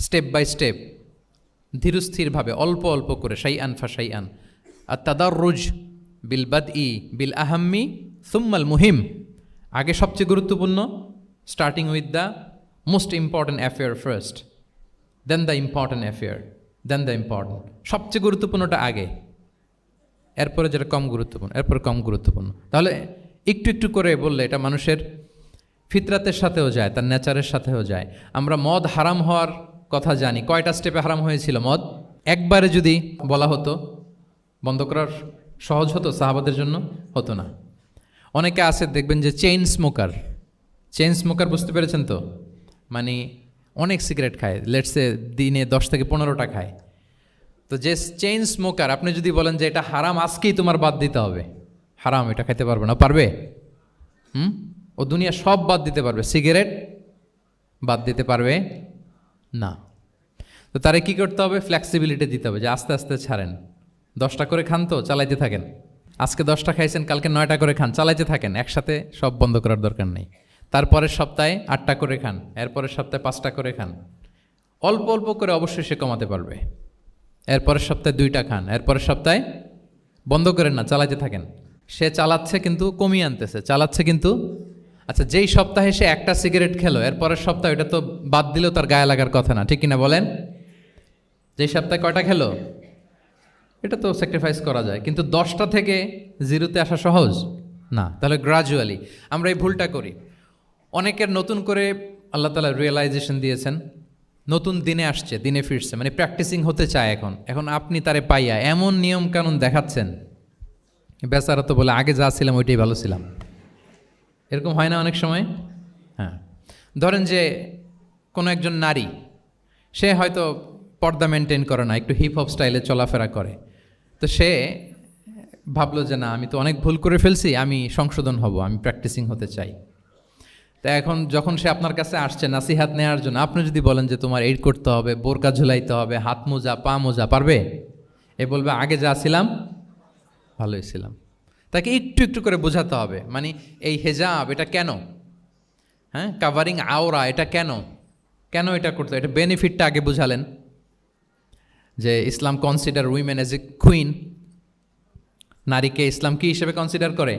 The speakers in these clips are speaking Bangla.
স্টেপ বাই স্টেপ, ধীরস্থিরভাবে অল্প অল্প করে, শাইআন ফাশাইআন। আর তাদাররুজ বিল বাদই বিল আহাম্মি সুম্মাল মুহিম, আগে সবচেয়ে গুরুত্বপূর্ণ, starting with the most important affair first, then the important affair, then the important. সবচেয়ে গুরুত্বপূর্ণটা আগে, এরপরে যেটা কম গুরুত্বপূর্ণ, এরপরে কম গুরুত্বপূর্ণ। তাহলে একটু একটু করে বললে এটা মানুষের ফিতরাতের সাথেও যায়, তার নেচারের সাথেও যায়। আমরা মদ হারাম হওয়ার কথা জানি, কয়টা স্টেপে হারাম হয়েছিল মদ? একবারে যদি বলা হতো বন্ধ করার সহজ হতো সাহাবাদের জন্য? হতো না। অনেকে আছে দেখবেন যে চেইন স্মোকার, বুঝতে পেরেছেন তো? মানে অনেক সিগারেট খায়, লেটসে দিনে 10 থেকে 15টা খায়। তো যে চেইন স্মোকার, আপনি যদি বলেন যে এটা হারাম, আজকেই তোমার বাদ দিতে হবে, হারাম, এটা খাইতে পারবে না, পারবে? ও দুনিয়া সব বাদ দিতে পারবে, সিগারেট বাদ দিতে পারবে না। তো তারে কি করতে হবে? ফ্লেক্সিবিলিটি দিতে হবে, যে আস্তে আস্তে ছাড়েন। 10টা করে খান তো চালাইতে থাকেন, আজকে 10টা খাইছেন, কালকে 9টা করে খান, চালাইতে থাকেন, একসাথে সব বন্ধ করার দরকার নেই। তারপরের সপ্তাহে 8টা করে খান, এরপরের সপ্তাহে 5টা করে খান, অল্প অল্প করে অবশ্যই সে কমাতে পারবে। এরপরের সপ্তাহে 2টা খান, এরপরের সপ্তাহে বন্ধ করেন না, চালাইতে থাকেন। সে চালাচ্ছে কিন্তু কমিয়ে আনতেছে, চালাচ্ছে কিন্তু। আচ্ছা, যেই সপ্তাহে সে 1টা সিগারেট খেলো, এরপরের সপ্তাহে ওটা তো বাদ দিলেও তার গায়ে লাগার কথা না, ঠিক কিনা বলেন? যেই সপ্তাহে কয়টা খেলো, এটা তো স্যাক্রিফাইস করা যায়, কিন্তু 10টা থেকে 0-তে আসা সহজ না। তাহলে গ্রাজুয়ালি আমরা এই ভুলটা করি। অনেকের নতুন করে আল্লাহ তাআলা রিয়েলাইজেশন দিয়েছেন, নতুন দিনে আসছে, দিনে ফিরছে, মানে প্র্যাকটিসিং হতে চায়। এখন আপনি তারে পাইয়া এমন নিয়ম কানুন দেখাচ্ছেন, বেচারা তো বলে আগে যা ছিলাম ওইটাই ভালো ছিলাম। এরকম হয় না অনেক সময়? হ্যাঁ, ধরেন যে কোনো একজন নারী, সে হয়তো পর্দা মেনটেন করে না, একটু হিপ হপ স্টাইলে চলাফেরা করে। তো সে ভাবলো যে না, আমি তো অনেক ভুল করে ফেলছি, আমি সংশোধন হব, আমি প্র্যাকটিসিং হতে চাই। তা এখন যখন সে আপনার কাছে আসছে নাসিহাত নেওয়ার জন্য, আপনি যদি বলেন যে তোমার এই করতে হবে, বোরকা ঝুলাইতে হবে, হাত মোজা, পা মোজা, পারবে? এ বলবে আগে যা ছিলাম ভালোই ছিলাম। তাকে একটু একটু করে বোঝাতে হবে, মানে এই হেজাব এটা কেন, হ্যাঁ, কাভারিং আওরা এটা কেন এটা করতে, এটা বেনিফিটটা আগে বুঝালেন। যে Islam consider women as a queen, নারীকে ইসলাম কি হিসেবে কনসিডার করে?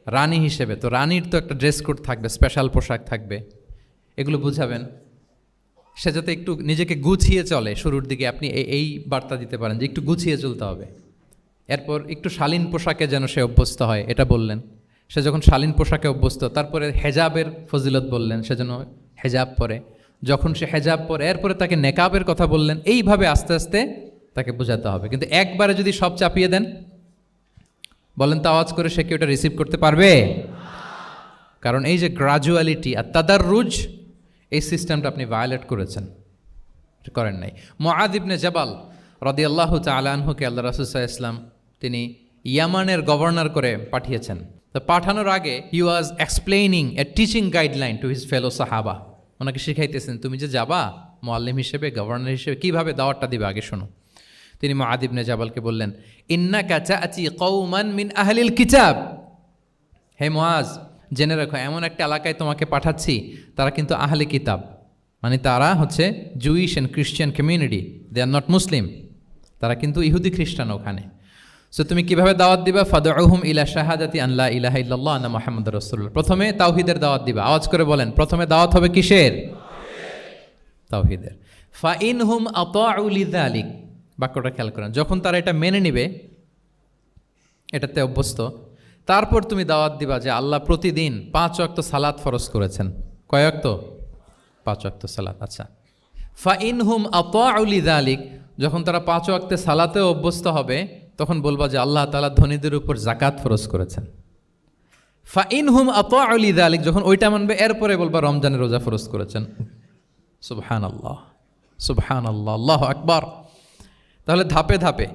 রানী হিসেবে। তো রানীর তো একটা ড্রেস কোড থাকবে, স্পেশাল পোশাক থাকবে, এগুলো বুঝাবেন। সে যাতে একটু নিজেকে গুছিয়ে চলে, শুরুর দিকে আপনি এই বার্তা দিতে পারেন যে একটু গুছিয়ে চলতে হবে। এরপর একটু শালীন পোশাকে যেন সে অভ্যস্ত হয়, এটা বললেন। সে যখন শালীন পোশাকে অভ্যস্ত, তারপরে হেজাবের ফজিলত বললেন, সে যেন হেজাব পরে। যখন সে হেজাব পরে, এরপরে তাকে নেকাবের কথা বললেন। এইভাবে আস্তে আস্তে তাকে বোঝাতে হবে। কিন্তু একবারে যদি সব চাপিয়ে দেন, বলেন তো আওয়াজ করে, সে কি ওটা রিসিভ করতে পারবে? কারণ এই যে গ্রাজুয়ালিটি আর তাদাররুজ, এই সিস্টেমটা আপনি ভায়োলেট করেছেন, করেন নাই। মুআয ইবনে জাবাল রাদিয়াল্লাহু তাআলা আনহুকে আল্লাহ রাসূল সাল্লাল্লাহু আলাইহি ওয়াসাল্লাম তিনি ইয়ামানের গভর্নর করে পাঠিয়েছেন। তো পাঠানোর আগে he was explaining a teaching guideline to his fellow সাহাবা। ওনাকে শিখাইতেছেন, তুমি যে যাবা মুআল্লিম হিসেবে, গভর্নর হিসেবে, কীভাবে দাওয়াতটা দিবে আগে শোনো। তিনি মুআয ইবনে জাবালকে বললেন, ইন্নাকা তা'তি কওমান মিন আহলিল কিতাব। হে মুআয, জেনে রাখো, এমন একটা এলাকায় তোমাকে পাঠাচ্ছি, তারা কিন্তু আহলে কিতাব, মানে তারা হচ্ছে Jewish and Christian community, they are not Muslim, তারা কিন্তু ইহুদি খ্রিস্টান ওখানে। সো তুমি কিভাবে দাওয়াত দিবা? ফাদউহুম ইলা শাহাদাতি আন লা ইলাহা ইল্লাল্লাহ আন্না মুহাম্মাদুর রাসূলুল্লাহ। প্রথমে তাওহীদের দাওয়াত দিবা। আওয়াজ করে বলেন, প্রথমে দাওয়াত হবে কিসের? তাওহীদের। ফাইনহুম আতাউ লিযালিক, বাক্যটা খেয়াল করেন। যখন তারা এটা মেনে নিবে, এটাতে অভ্যস্ত, তারপর তুমি দাওয়াত দিবা যে আল্লাহ প্রতিদিন 5 ওয়াক্ত সালাত ফরজ করেছেন। কয় ওয়াক্ত? 5 ওয়াক্ত সালাত। আচ্ছা, ফাইনহুম আতাউ লিযালিক, যখন তারা 5 ওয়াক্তে সালাতেও অভ্যস্ত হবে, তখন বলবা যে আল্লাহ তাআলা ধনীদের উপর জাকাত ফরজ করেছেন। ফাইনহুম আতাউ লিযালিক, যখন ওইটা মানবে, এরপরে বলবা রমজানের রোজা ফরজ করেছেন। সুবহানাল্লাহ, সুবহানাল্লাহ, আল্লাহু আকবার। তাহলে ধাপে ধাপে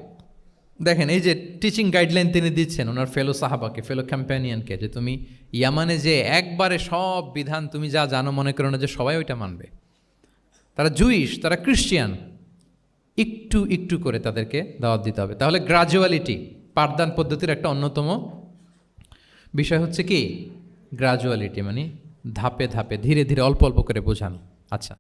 দেখেন, এই যে টিচিং গাইডলাইন তিনি দিচ্ছেন ওনার ফেলো সাহাবাকে, ফেলো ক্যাম্পেনিয়নকে, যে তুমি ইয়ামানে যে একবারে সব বিধান তুমি যা জানো, মনে করো না যে সবাই ওইটা মানবে। তারা জুইশ, তারা ক্রিশ্চিয়ান, একটু একটু করে তাদেরকে দাওয়াত দিতে হবে। তাহলে গ্রাজুয়ালিটি পাঠদান পদ্ধতির একটা অন্যতম বিষয় হচ্ছে কি? গ্রাজুয়ালিটি, মানে ধাপে ধাপে, ধীরে ধীরে, অল্প অল্প করে বোঝানো। আচ্ছা।